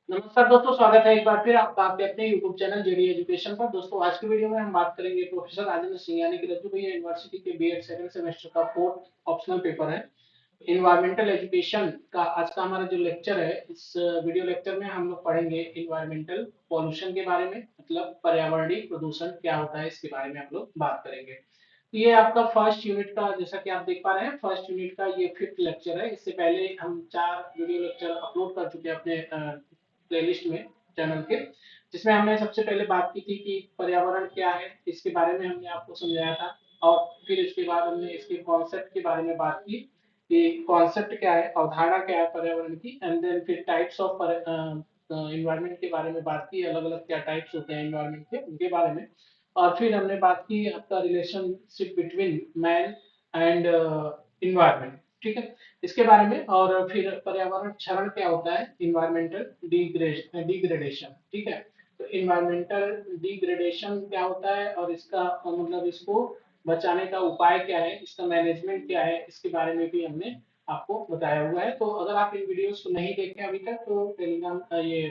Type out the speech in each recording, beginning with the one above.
नमस्कार दोस्तों, स्वागत है एक बार फिर आपका आपके अपने YouTube चैनल जेडी एजुकेशन पर। दोस्तों आज की वीडियो में हम बात करेंगे प्रोफेसर राजेंद्र सिंह यानी कि रज्जू भैया यूनिवर्सिटी के बीएड सेकंड सेमेस्टर का फोर्थ ऑप्शनल पेपर है इन्वायरमेंटल एजुकेशन का। आज का हमारा जो लेक्चर है, इस वीडियो लेक्चर में हम लोग पढ़ेंगे इन्वायरमेंटल पॉल्यूशन के बारे में, मतलब पर्यावरणीय प्रदूषण क्या होता है इसके बारे में हम लोग बात करेंगे। ये आपका फर्स्ट यूनिट का, जैसा कि आप देख पा रहे हैं, फर्स्ट यूनिट का ये फिफ्थ लेक्चर है। इससे पहले हम 4 वीडियो लेक्चर अपलोड कर चुके हैं अपने प्लेलिस्ट में, चैनल के, जिसमें हमने सबसे पहले बात की थी कि पर्यावरण क्या है, इसके बारे में हमने आपको समझाया था। और फिर इसके बाद हमने इसके कॉन्सेप्ट के बारे में बात की कि कॉन्सेप्ट क्या है, अवधारणा क्या है पर्यावरण की, एंड देन फिर टाइप्स ऑफ इन्वायरमेंट के बारे में बात की, अलग अलग क्या टाइप्स होते हैं इन्वायरमेंट के, उनके बारे में। और फिर हमने बात की आपका relationship between man and environment, ठीक है, इसके बारे में। और फिर पर्यावरण क्षरण क्या होता है, इन्वायरमेंटल डिग्रेडेशन, ठीक है। तो इन्वायरमेंटल डिग्रेडेशन क्या होता है और इसका मतलब इसको बचाने का उपाय क्या है, इसका मैनेजमेंट क्या है, इसके बारे में भी हमने आपको बताया हुआ है। तो अगर आप इन वीडियोस को नहीं देखे अभी तक तो टेलीग्राम ये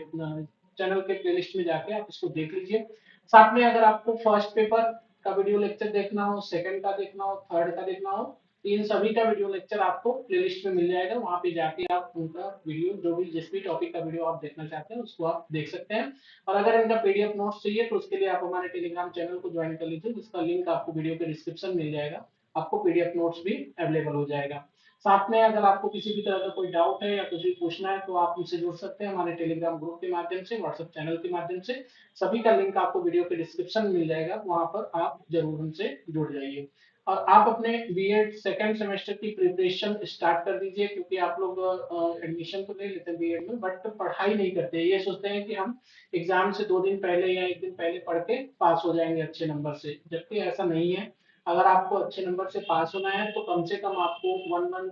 चैनल के प्लेलिस्ट में जाके आप इसको देख लीजिए। साथ में अगर आपको फर्स्ट पेपर का वीडियो लेक्चर देखना हो, सेकंड का देखना हो, थर्ड का देखना हो, तो इन सभी का वीडियो लेक्चर आपको प्लेलिस्ट में मिल जाएगा। वहां पे जाके आप उनका वीडियो, जो भी जिस भी टॉपिक का वीडियो आप देखना चाहते हैं उसको आप देख सकते हैं। और अगर इनका पीडीएफ नोट्स चाहिए तो उसके लिए आप हमारे टेलीग्राम चैनल को ज्वाइन कर लीजिए, जिसका लिंक आपको वीडियो के डिस्क्रिप्शन मिल जाएगा। आपको पीडीएफ नोट्स भी अवेलेबल हो जाएगा। साथ में अगर आपको किसी भी तरह का कोई डाउट है या कुछ भी पूछना है तो आप मुझसे जुड़ सकते हैं हमारे टेलीग्राम ग्रुप के माध्यम से, व्हाट्सएप चैनल के माध्यम से। सभी का लिंक आपको वीडियो के डिस्क्रिप्शन में मिल जाएगा, वहां पर आप जरूर हमसे जुड़ जाइए। और आप अपने बीएड सेकेंड सेमेस्टर की प्रिपरेशन स्टार्ट कर दीजिए, क्योंकि आप लोग एडमिशन तो ले लेते हैं बीएड में, बट पढ़ाई नहीं करते। ये सोचते हैं कि हम एग्जाम से 2 दिन पहले या 1 दिन पहले पढ़ के पास हो जाएंगे अच्छे नंबर से, जबकि ऐसा नहीं है। अगर आपको अच्छे नंबर से पास होना है तो कम से कम आपको 1 मंथ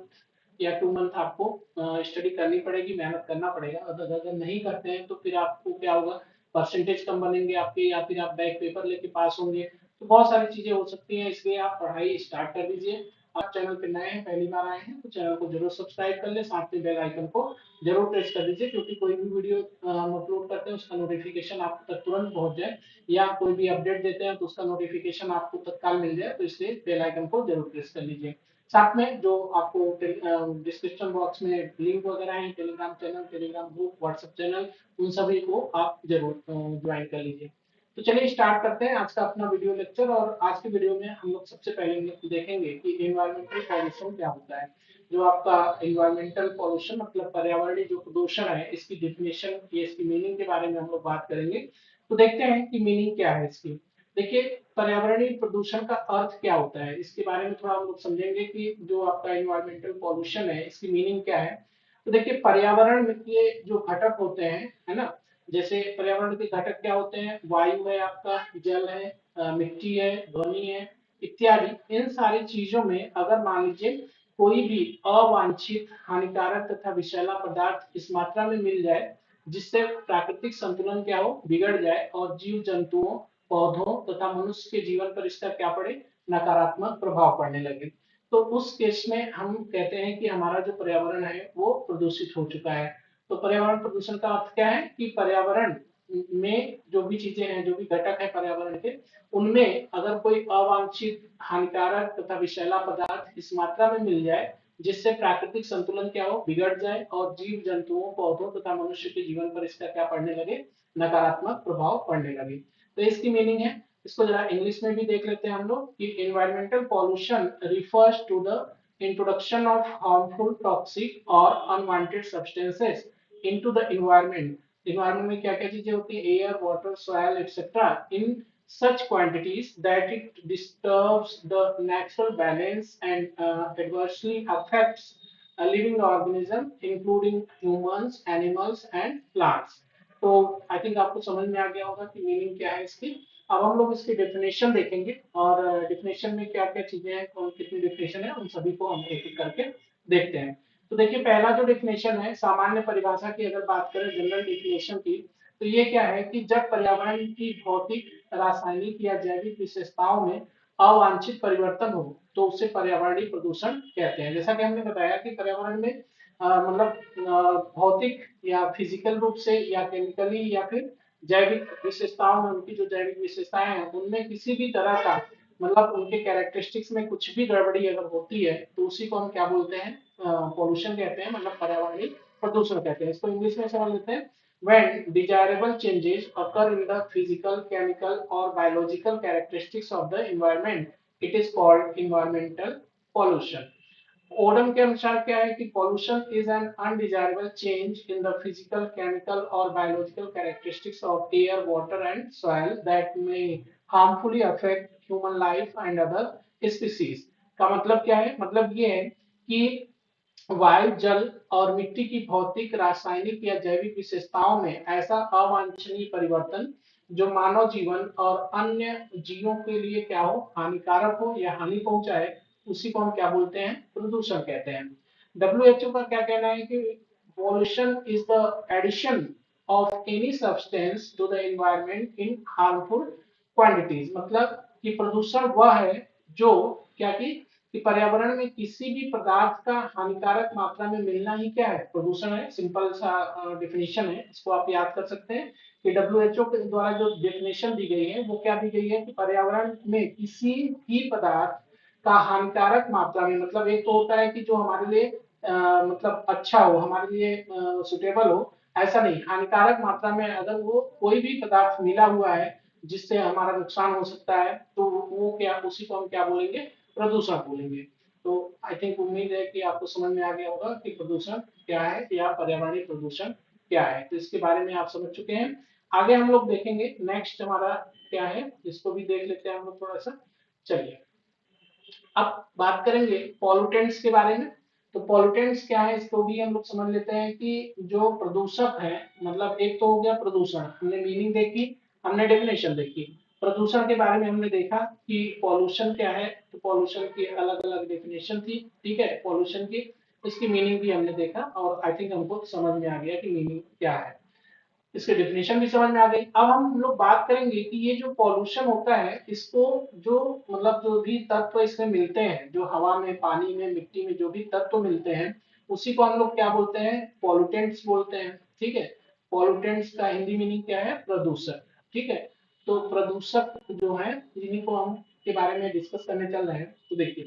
या 2 मंथ आपको स्टडी करनी पड़ेगी, मेहनत करना पड़ेगा। अगर नहीं करते हैं तो फिर आपको क्या होगा, परसेंटेज कम बनेंगे आपके, या फिर आप बैक पेपर लेके पास होंगे। तो बहुत सारी चीजें हो सकती हैं, इसलिए आप पढ़ाई स्टार्ट कर दीजिए। आप चैनल पे नए हैं, पहली बार आए हैं, तो चैनल को जरूर सब्सक्राइब कर ले, साथ में बेल आइकन को जरूर प्रेस कर दीजिए, क्योंकि कोई भी वीडियो हम अपलोड करते हैं उसका नोटिफिकेशन आप तक तुरंत पहुंच जाए, या कोई भी अपडेट देते हैं तो उसका नोटिफिकेशन आपको तत्काल मिल जाए। तो इसलिए बेल आइकन को जरूर प्रेस कर लीजिए। साथ में जो आपको डिस्क्रिप्शन बॉक्स में लिंक वगैरह है, Telegram channel, Telegram group, WhatsApp channel, उन सभी को आप जरूर ज्वाइन कर लीजिए। तो चलिए स्टार्ट करते हैं आज का अपना वीडियो लेक्चर। और आज के वीडियो में हम लोग सबसे पहले देखेंगे कि इन्वायरमेंटल पॉल्यूशन क्या होता है। जो आपका इन्वायरमेंटल पॉल्यूशन मतलब पर्यावरणीय जो प्रदूषण है, इसकी डेफिनेशन, ये इसकी मीनिंग के बारे में हम लोग बात करेंगे। तो देखते हैं कि मीनिंग क्या है इसकी। देखिए, पर्यावरणीय प्रदूषण का अर्थ क्या होता है, इसके बारे में थोड़ा हम लोग समझेंगे कि जो आपका इन्वायरमेंटल पॉल्यूशन है इसकी मीनिंग क्या है। तो देखिए, पर्यावरण के जो घटक होते हैं, है ना, जैसे पर्यावरण के घटक क्या होते हैं, वायु है आपका, जल है, मिट्टी है, ध्वनि है, इत्यादि। इन सारी चीजों में अगर मान लीजिए कोई भी अवांछित, हानिकारक तथा विषैला पदार्थ इस मात्रा में मिल जाए जिससे प्राकृतिक संतुलन क्या हो, बिगड़ जाए, और जीव जंतुओं, पौधों तथा मनुष्य के जीवन पर इसका क्या पड़े, नकारात्मक प्रभाव पड़ने लगे, तो उस केस में हम कहते हैं कि हमारा जो पर्यावरण है वो प्रदूषित हो चुका है। तो पर्यावरण प्रदूषण का अर्थ क्या है कि पर्यावरण में जो भी चीजें हैं, जो भी घटक है पर्यावरण के, उनमें अगर कोई अवांछित, हानिकारक तथा विषैला पदार्थ इस मात्रा में मिल जाए जिससे प्राकृतिक संतुलन क्या हो, बिगड़ जाए, और जीव जंतुओं, पौधों तथा मनुष्य के जीवन पर इसका क्या पड़ने लगे, नकारात्मक प्रभाव पड़ने लगे। तो इसकी मीनिंग है, इसको जरा इंग्लिश में भी देख लेते हैं हम लोग कि environmental pollution refers to the introduction of harmful, toxic or unwanted substances into the environment. environment में क्या क्या चीजें होती है, air, water, soil etcetera, in such quantities that it disturbs the natural balance and adversely affects a living organism including humans, animals and plants. तो I think आपको समझ में आ गया होगा कि मीनिंग क्या है इसकी। अब हम लोग इसकी डेफिनेशन देखेंगे, और डेफिनेशन में क्या क्या चीजें हैं, कौन कितनी डेफिनेशन है, उन सभी को हम एक एक करके देखते हैं। तो देखिए, पहला जो डेफिनेशन है, सामान्य परिभाषा की अगर बात करें, जनरल डेफिनेशन की, तो ये क्या है कि जब पर्यावरण की भौतिक, रासायनिक या जैविक विशेषताओं में अवांछित परिवर्तन हो तो उसे पर्यावरणीय प्रदूषण कहते हैं। जैसा कि हमने बताया कि पर्यावरण में मतलब भौतिक या फिजिकल रूप से या केमिकली या फिर जैविक विशेषताओं में, उनकी जो जैविक विशेषताएं हैं उनमें किसी भी तरह का मतलब उनके कैरेक्टरिस्टिक्स में कुछ भी गड़बड़ी अगर होती है तो उसी को हम क्या बोलते हैं, पोल्यूशन कहते हैं, मतलब पर्यावरणीय प्रदूषण कहते हैं। इसको इंग्लिश में समझ लेते हैं। When desirable changes occur in the physical, chemical or biological characteristics of the environment, it is called environmental pollution. Odum के अनुसार क्या है कि pollution is an undesirable change in the physical, chemical or biological characteristics of air, water and soil that may harmfully affect human life and other species। का मतलब क्या है, मतलब ये है कि वायु, जल और मिट्टी की भौतिक, रासायनिक या जैविक विशेषताओं में ऐसा अवांछनीय परिवर्तन जो मानव जीवन और अन्य जीवों के लिए क्या हो, हानिकारक हो या हानि पहुंचाए, उसी को हम क्या बोलते हैं, प्रदूषण कहते हैं। डब्ल्यूएचओ का क्या कहना है कि pollution is the addition of any substance to the environment in harmful quantities. मतलब कि प्रदूषण वह है जो क्या कि पर्यावरण में किसी भी पदार्थ का हानिकारक मात्रा में मिलना ही क्या है, प्रदूषण है। सिंपल सा डेफिनेशन है, इसको आप याद कर सकते हैं कि डब्ल्यूएचओ के द्वारा जो डेफिनेशन दी गई है वो क्या दी गई है कि पर्यावरण में किसी भी पदार्थ का हानिकारक मात्रा में, मतलब एक तो होता है कि जो हमारे लिए मतलब अच्छा हो, हमारे लिए सुटेबल हो, ऐसा नहीं, हानिकारक मात्रा में अगर वो कोई भी पदार्थ मिला हुआ है जिससे हमारा नुकसान हो सकता है तो वो क्या, उसी को हम क्या बोलेंगे, प्रदूषण बोलेंगे। तो आई थिंक उम्मीद है कि आपको समझ में आ गया होगा कि प्रदूषण क्या है या पर्यावरणीय प्रदूषण क्या है। तो इसके बारे में आप समझ चुके हैं। आगे हम लोग देखेंगे नेक्स्ट हमारा क्या है, इसको भी देख लेते हैं हम लोग थोड़ा सा। चलिए अब बात करेंगे पॉल्यूटेंट्स के बारे में। तो पॉल्यूटेंट्स क्या है इसको भी हम लोग समझ लेते हैं कि जो प्रदूषक है, मतलब एक तो हो गया प्रदूषण, हमने मीनिंग देखी, हमने डेफिनेशन देखी। प्रदूषण के बारे में हमने देखा कि पॉल्यूशन क्या है, तो पॉल्यूशन की अलग अलग डेफिनेशन थी, ठीक है, पॉल्यूशन की, इसकी मीनिंग भी हमने देखा और आई थिंक हमको समझ में आ गया कि मीनिंग क्या है, इसके डेफिनेशन भी समझ में आ गई। अब हम लोग बात करेंगे कि ये जो पॉल्यूशन होता है इसको जो मतलब जो भी तत्व इसमें मिलते हैं, जो हवा में, पानी में, मिट्टी में जो भी तत्व मिलते हैं उसी को हम लोग क्या बोलते हैं, पॉल्यूटेंट्स बोलते हैं, ठीक है। पॉल्यूटेंट्स का हिंदी मीनिंग क्या है, प्रदूषक, ठीक है। तो प्रदूषक जो है जिन्हीं को हम के बारे में डिस्कस करने चल रहे हैं। तो देखिए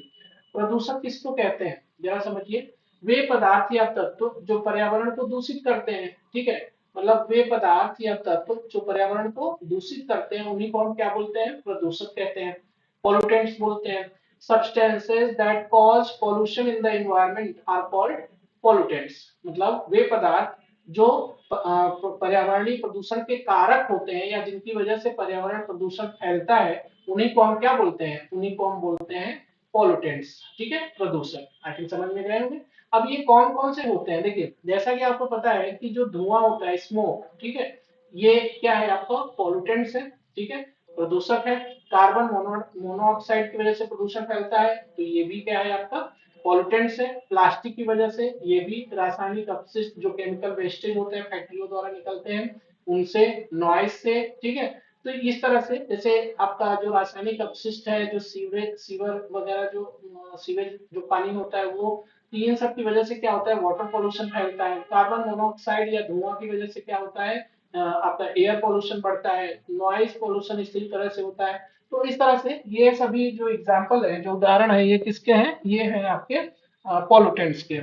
प्रदूषक किसको कहते हैं जरा समझिए, वे पदार्थ या तत्व जो पर्यावरण को दूषित करते हैं, ठीक है, मतलब वे पदार्थ या तत्व जो पर्यावरण को दूषित करते हैं उन्हीं को हम क्या बोलते हैं, प्रदूषक कहते हैं, पोल्यूटेंट्स बोलते हैं। Substances that cause pollution in the environment are called pollutants. मतलब वे पदार्थ जो पर्यावरणीय प्रदूषण के कारक होते हैं या जिनकी वजह से पर्यावरण प्रदूषण फैलता है उन्हीं को हम क्या बोलते हैं, उन्हीं को हम बोलते हैं पोल्यूटेंट्स, ठीक है, प्रदूषक। आई थिंक समझ में गए होंगे। अब ये कौन कौन से होते हैं, देखिए जैसा कि आपको पता है कि जो धुआं होता है, स्मोक, ठीक है, ये क्या है आपका, पॉल्यूटेंट्स है, ठीक है, प्रदूषक है। कार्बन मोनोऑक्साइड की वजह से प्रदूषण फैलता है तो ये भी क्या है आपका, पॉल्यूटेंट्स है। प्लास्टिक की वजह से, ये भी रासायनिक अपशिष्ट जो केमिकल वेस्टेज होते हैं फैक्ट्रियों द्वारा निकलते हैं उनसे, नॉइज से, ठीक है। तो इस तरह से जैसे आपका जो रासायनिक अपशिष्ट है, जो सीवरेज सीवर वगैरह जो सीवेज जो पानी होता है वो, इन सब की वजह से क्या होता है, वाटर पोल्यूशन फैलता है। कार्बन मोनोऑक्साइड या धुआं की वजह से क्या होता है, आपका एयर पोल्यूशन बढ़ता है, नॉइज पोल्यूशन इसी तरह से होता है। तो इस तरह से ये सभी जो एग्जाम्पल है, जो उदाहरण है, ये किसके हैं, ये है आपके पोल्यूटेंट्स के।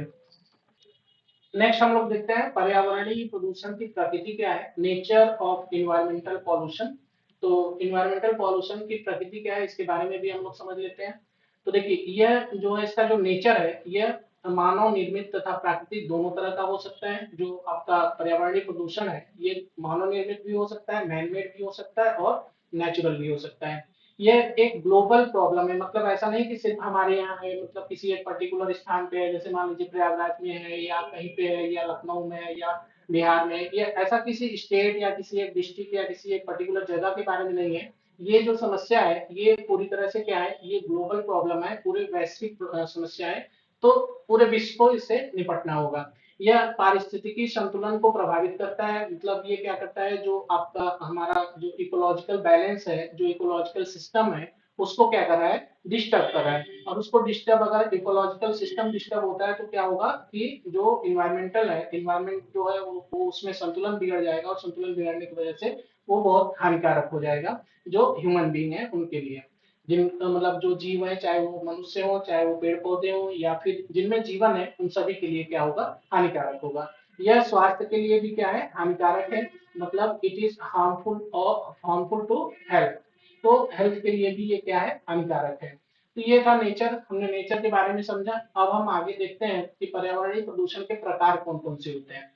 नेक्स्ट हम लोग देखते हैं पर्यावरणीय प्रदूषण की प्रकृति क्या है, नेचर ऑफ इन्वायरमेंटल पॉल्यूशन। तो इन्वायरमेंटल पॉल्यूशन की प्रकृति क्या है इसके बारे में भी हम लोग समझ लेते हैं। तो देखिए यह जो है इसका जो नेचर है, यह मानव निर्मित तथा प्राकृतिक दोनों तरह का हो सकता है। जो आपका पर्यावरणीय प्रदूषण है ये मानव निर्मित भी हो सकता है, मैनमेड भी हो सकता है और नेचुरल भी हो सकता है। यह एक ग्लोबल प्रॉब्लम है, मतलब ऐसा नहीं कि सिर्फ हमारे यहाँ है, मतलब किसी एक पर्टिकुलर स्थान पे है, जैसे मान लीजिए प्रयागराज में है या कहीं पे है या लखनऊ में है या बिहार में, ये ऐसा किसी स्टेट या किसी एक डिस्ट्रिक्ट या किसी एक पर्टिकुलर जगह के बारे में नहीं है। ये जो समस्या है ये पूरी तरह से क्या है, ये ग्लोबल प्रॉब्लम है, पूरे वैश्विक समस्या है। तो पूरे विश्व को इससे निपटना होगा। यह पारिस्थितिकी संतुलन को प्रभावित करता है, मतलब ये क्या करता है, जो आपका हमारा जो इकोलॉजिकल बैलेंस है, जो इकोलॉजिकल सिस्टम है उसको क्या कर रहा है, डिस्टर्ब कर रहा है। और उसको डिस्टर्ब, अगर इकोलॉजिकल सिस्टम डिस्टर्ब होता है तो क्या होगा कि जो इन्वायरमेंटल है, इन्वायरमेंट जो है वो उसमें संतुलन बिगड़ जाएगा, और संतुलन बिगड़ने की वजह से वो बहुत हानिकारक हो जाएगा जो ह्यूमन बीइंग है उनके लिए। जिन मतलब जो जीव है, चाहे वो मनुष्य हो, चाहे वो पेड़ पौधे हो, या फिर जिनमें जीवन है, उन सभी के लिए क्या होगा, हानिकारक होगा। यह स्वास्थ्य के लिए भी क्या है, हानिकारक है। मतलब इट इज हार्मफुल और हार्मफुल टू हेल्थ। तो हेल्थ के लिए भी ये क्या है, हानिकारक है। तो ये था नेचर, हमने नेचर के बारे में समझा। अब हम आगे देखते हैं कि पर्यावरणीय प्रदूषण के प्रकार कौन कौन से होते हैं।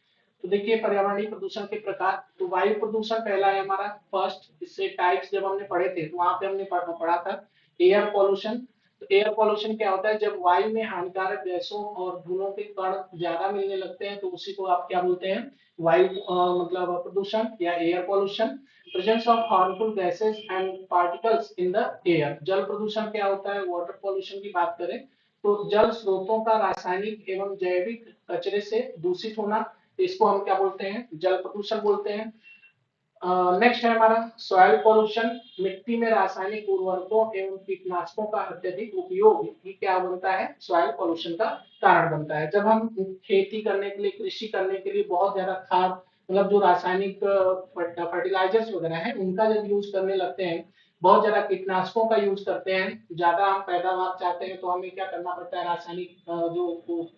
तो देखिए पर्यावरणीय प्रदूषण के प्रकार, तो वायु प्रदूषण पहला है हमारा फर्स्ट। इससे टाइप्स जब हमने पढ़े थे तो वहां पे हमने पढ़ा था एयर पॉल्यूशन। तो एयर पॉल्यूशन क्या होता है, जब वायु में हानिकारक गैसों और धूलों के कण ज्यादा मिलने लगते हैं तो उसी को आप क्या बोलते हैं, वायु मतलब प्रदूषण या air pollution. Presence of harmful gases and particles in the air. जल प्रदूषण क्या होता है, वाटर पॉल्यूशन की बात करें तो जल स्रोतों का रासायनिक एवं जैविक कचरे से दूषित होना, इसको हम क्या बोलते हैं, जल प्रदूषण बोलते हैं। नेक्स्ट है हमारा सॉइल पॉल्यूशन। मिट्टी में रासायनिक उर्वरकों एवं कीटनाशकों का अत्यधिक उपयोग ही क्या बनता है, सॉइल पॉल्यूशन का कारण बनता है। जब हम खेती करने के लिए, कृषि करने के लिए बहुत ज्यादा खाद, मतलब जो रासायनिक फर्टिलाइजर्स वगैरह हैं उनका जब यूज करने लगते हैं, बहुत ज्यादा कीटनाशकों का यूज करते हैं, ज्यादा हम पैदावार चाहते हैं तो हमें क्या करना पड़ता है, रासायनिक जो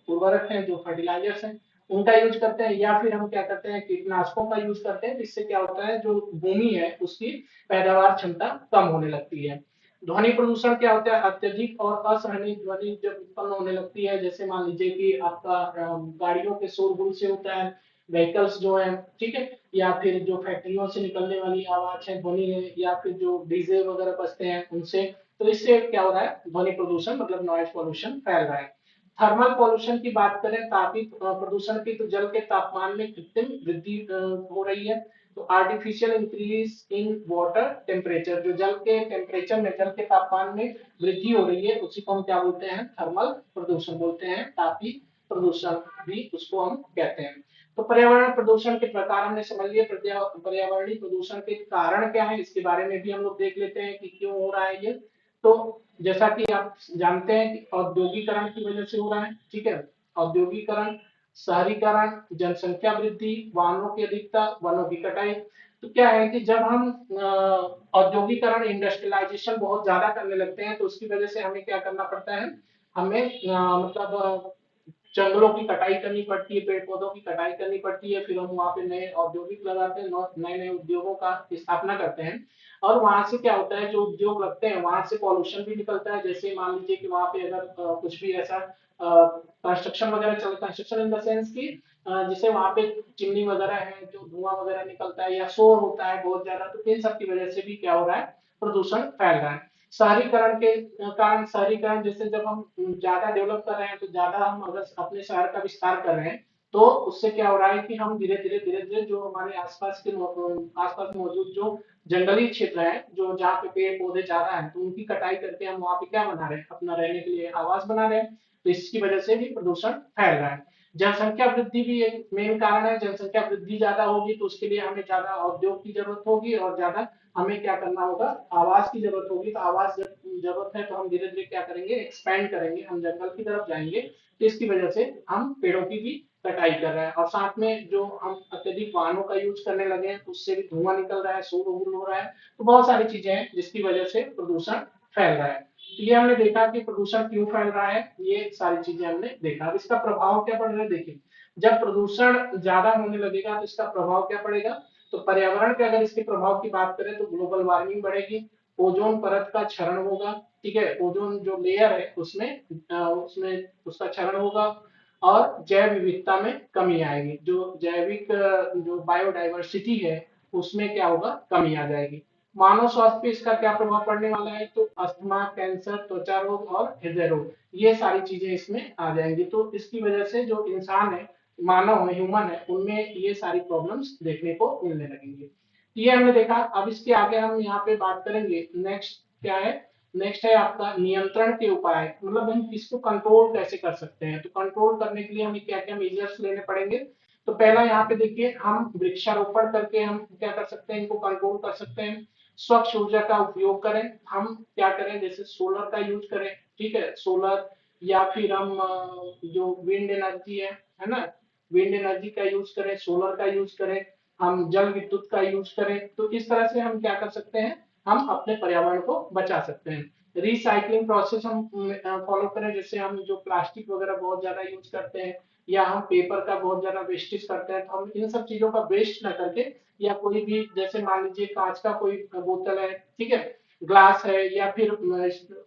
उर्वरक है, जो फर्टिलाइजर्स हैं उनका यूज करते हैं, या फिर हम क्या करते हैं, कीटनाशकों का यूज करते हैं, जिससे क्या होता है, जो भूमि है उसकी पैदावार क्षमता कम होने लगती है। ध्वनि प्रदूषण क्या होता है, अत्यधिक और असहनीय ध्वनि जब उत्पन्न होने लगती है, जैसे मान लीजिए कि आपका गाड़ियों के शोरगुल से होता है, व्हीकल्स जो है, ठीक है, या फिर जो फैक्ट्रियों से निकलने वाली आवाज है, ध्वनि है, या फिर जो डीजे वगैरह बजते हैं उनसे, तो इससे क्या हो रहा है, ध्वनि प्रदूषण मतलब नॉइज पॉल्यूशन फैल रहा है। थर्मल पॉल्यूशन की बात करें, तापीय प्रदूषण की, तो जल के तापमान में कृत्रिम वृद्धि हो रही है। तो artificial increase in water temperature, जो जल के टेम्परेचर में, जल के तापमान में वृद्धि हो रही है, उसी को हम क्या बोलते हैं, थर्मल प्रदूषण बोलते हैं, तापीय प्रदूषण भी उसको हम कहते हैं। तो पर्यावरण प्रदूषण के प्रकार हमने समझ लिए। पर्यावरणीय प्रदूषण के कारण क्या है, इसके बारे में भी हम लोग देख लेते हैं कि क्यों हो रहा है ये। तो जैसा कि आप जानते हैं कि औद्योगिकरण की वजह से हो रहा है, ठीक है, औद्योगिकरण, शहरीकरण, जनसंख्या वृद्धि, वाहनों की अधिकता, वनों की कटाई। तो क्या है कि जब हम औद्योगिकरण, इंडस्ट्रियलाइजेशन बहुत ज्यादा करने लगते हैं तो उसकी वजह से हमें क्या करना पड़ता है, हमें मतलब जंगलों की कटाई करनी पड़ती है, पेड़ पौधों की कटाई करनी पड़ती है, फिर हम वहां पे नए औद्योगिक लगाते हैं, नए नए उद्योगों का स्थापना करते हैं। और वहां से क्या होता है, जो उद्योग लगते हैं वहां से पॉल्यूशन भी निकलता है। जैसे मान लीजिए कि वहां पे अगर कुछ भी ऐसा कंस्ट्रक्शन वगैरह चल, कंस्ट्रक्शन इन द सेंस की जिसे वहां पे चिमनी वगैरह है, जो धुआं वगैरह निकलता है या शोर होता है बहुत ज्यादा, तो इन सब की वजह से भी क्या हो रहा है, प्रदूषण फैल रहा है। शहरीकरण के कारण, शहरीकरण जैसे जब हम ज्यादा डेवलप कर रहे हैं, तो ज्यादा हम अगर अपने शहर का विस्तार कर रहे हैं, तो उससे क्या हो रहा है कि हम धीरे धीरे जो हमारे आसपास के आसपास मौजूद जो जंगली क्षेत्र है, जो जहाँ पे पेड़ पौधे ज्यादा है, तो उनकी कटाई करके हम वहां पे क्या बना रहे हैं, अपना रहने के लिए आवास बना रहे हैं। तो इसकी वजह से भी प्रदूषण फैल रहा है। जनसंख्या वृद्धि भी एक मेन कारण है। जनसंख्या वृद्धि ज्यादा होगी तो उसके लिए हमें ज्यादा उद्योग की जरूरत होगी, और ज्यादा हमें क्या करना होगा, आवास की जरूरत होगी। तो आवास जरूरत है तो हम धीरे धीरे क्या करेंगे, एक्सपेंड करेंगे, हम जंगल की तरफ जाएंगे। तो इसकी वजह से हम पेड़ों की भी कटाई कर रहे हैं, और साथ में जो हम अत्यधिक वाहनों का यूज करने लगे हैं उससे भी धुआं निकल रहा है, शोर हो रहा है। तो बहुत सारी चीजें हैं जिसकी वजह से प्रदूषण फैल रहा है। तो ये हमने देखा कि प्रदूषण क्यों फैल रहा है, ये सारी चीजें हमने देखा। अब इसका प्रभाव क्या पड़ रहा है, देखिए जब प्रदूषण ज्यादा होने लगेगा तो इसका प्रभाव क्या पड़ेगा। तो पर्यावरण के अगर इसके प्रभाव की बात करें तो ग्लोबल वार्मिंग बढ़ेगी, ओजोन परत का क्षरण होगा, ठीक है, ओजोन जो लेयर है उसमें उसमें उसका क्षरण होगा, और जैव विविधता में कमी आएगी, जो जैविक जो बायोडाइवर्सिटी है उसमें क्या होगा, कमी आ जाएगी। मानव स्वास्थ्य पे इसका क्या प्रभाव पड़ने वाला है, तो अस्थमा, कैंसर, त्वचा रोग और हृदय रोग, ये सारी चीजें इसमें आ जाएंगी। तो इसकी वजह से जो इंसान है, मानव है, ह्यूमन है, उनमें ये सारी प्रॉब्लम्स देखने को मिलने लगेंगी। ये हमने देखा। अब इसके आगे हम यहाँ पे बात करेंगे, नेक्स्ट क्या है, नेक्स्ट है आपका नियंत्रण के उपाय, मतलब हम इसको कंट्रोल कैसे कर सकते हैं। तो कंट्रोल करने के लिए हमें क्या क्या मेजर्स लेने पड़ेंगे। तो पहला यहाँ पे देखिए, हम वृक्षारोपण करके हम क्या कर सकते हैं, इनको कंट्रोल कर सकते हैं। स्वच्छ ऊर्जा का उपयोग करें। हम क्या करें, जैसे सोलर का यूज करें, ठीक है, सोलर, या फिर हम जो विंड एनर्जी है ना, विंड एनर्जी का यूज करें, सोलर का यूज करें, हम जल विद्युत का यूज करें। तो इस तरह से हम क्या कर सकते हैं, हम अपने पर्यावरण को बचा सकते हैं। रिसाइकलिंग प्रोसेस हम फॉलो करें, जैसे हम जो प्लास्टिक वगैरह बहुत ज्यादा यूज करते हैं, या हम पेपर का बहुत ज्यादा वेस्टेज करते हैं, तो हम इन सब चीजों का वेस्ट ना करके, या कोई भी, जैसे मान लीजिए कांच का कोई बोतल है, ठीक है, ग्लास है, या फिर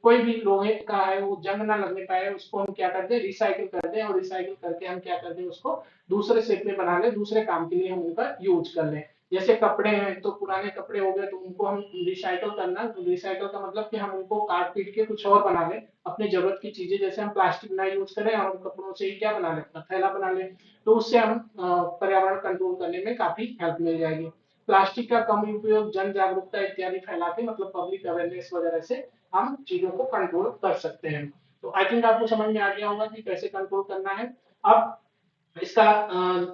कोई भी लोहे का है, वो जंग ना लगने पाए, उसको हम क्या करते हैं, रिसाइकिल करते हैं, और रिसाइकिल करके हम क्या करते हैं, उसको दूसरे शेप में बना ले, दूसरे काम के लिए हम उनका यूज कर लें। जैसे कपड़े हैं, तो पुराने कपड़े हो गए, तो उनको हम रिसाइकल करना, रिसाइकल का मतलब कि हम उनको काट पीट के कुछ और बना लें, अपनी जरूरत की चीजें, जैसे हम प्लास्टिक ना यूज करें और कपड़ों से ही क्या बना लें, अपना थैला बना लें। तो उससे हम पर्यावरण कंट्रोल करने में काफी हेल्प मिल जाएगी। प्लास्टिक का कम उपयोग, जन जागरूकता इत्यादि फैला के, मतलब पब्लिक अवेयरनेस वगैरह से हम चीजों को कंट्रोल कर सकते हैं। तो आई थिंक आपको समझ में आ गया होगा कि कैसे कंट्रोल करना है। अब इसका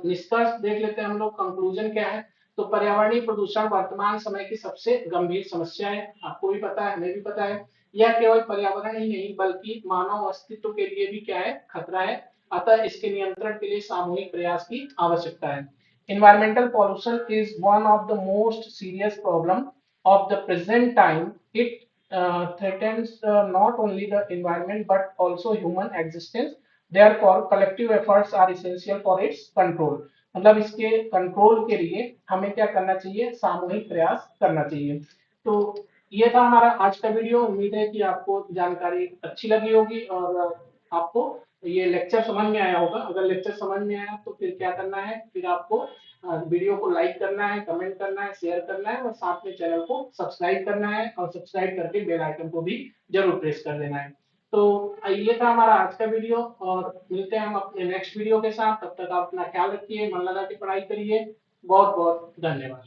निष्कर्ष देख लेते हैं हम लोग, कंक्लूजन क्या है। तो पर्यावरणीय प्रदूषण वर्तमान समय की सबसे गंभीर समस्या है, आपको भी पता है, हमें भी पता है। यह केवल पर्यावरण ही नहीं बल्कि मानव अस्तित्व के लिए भी क्या है, खतरा है। अतः इसके नियंत्रण के लिए सामूहिक प्रयास की आवश्यकता है। Environmental pollution is one of the most serious problem of the present time. It threatens not only the environment but also human existence. Therefore, collective efforts are essential for its control. मतलब इसके control के लिए हमें क्या करना चाहिए, सामूहिक प्रयास करना चाहिए। तो ये था हमारा आज का वीडियो। उम्मीद है कि आपको जानकारी अच्छी लगी होगी, और आपको ये लेक्चर समझ में आया होगा। अगर लेक्चर समझ में आया तो फिर क्या करना है, फिर आपको वीडियो को लाइक करना है, कमेंट करना है, शेयर करना है, और साथ में चैनल को सब्सक्राइब करना है, और सब्सक्राइब करके बेल आइकन को भी जरूर प्रेस कर देना है। तो ये था हमारा आज का वीडियो, और मिलते हैं हम अपने नेक्स्ट वीडियो के साथ। तब तक आप अपना ख्याल रखिए, मन लगा के पढ़ाई करिए। बहुत बहुत धन्यवाद।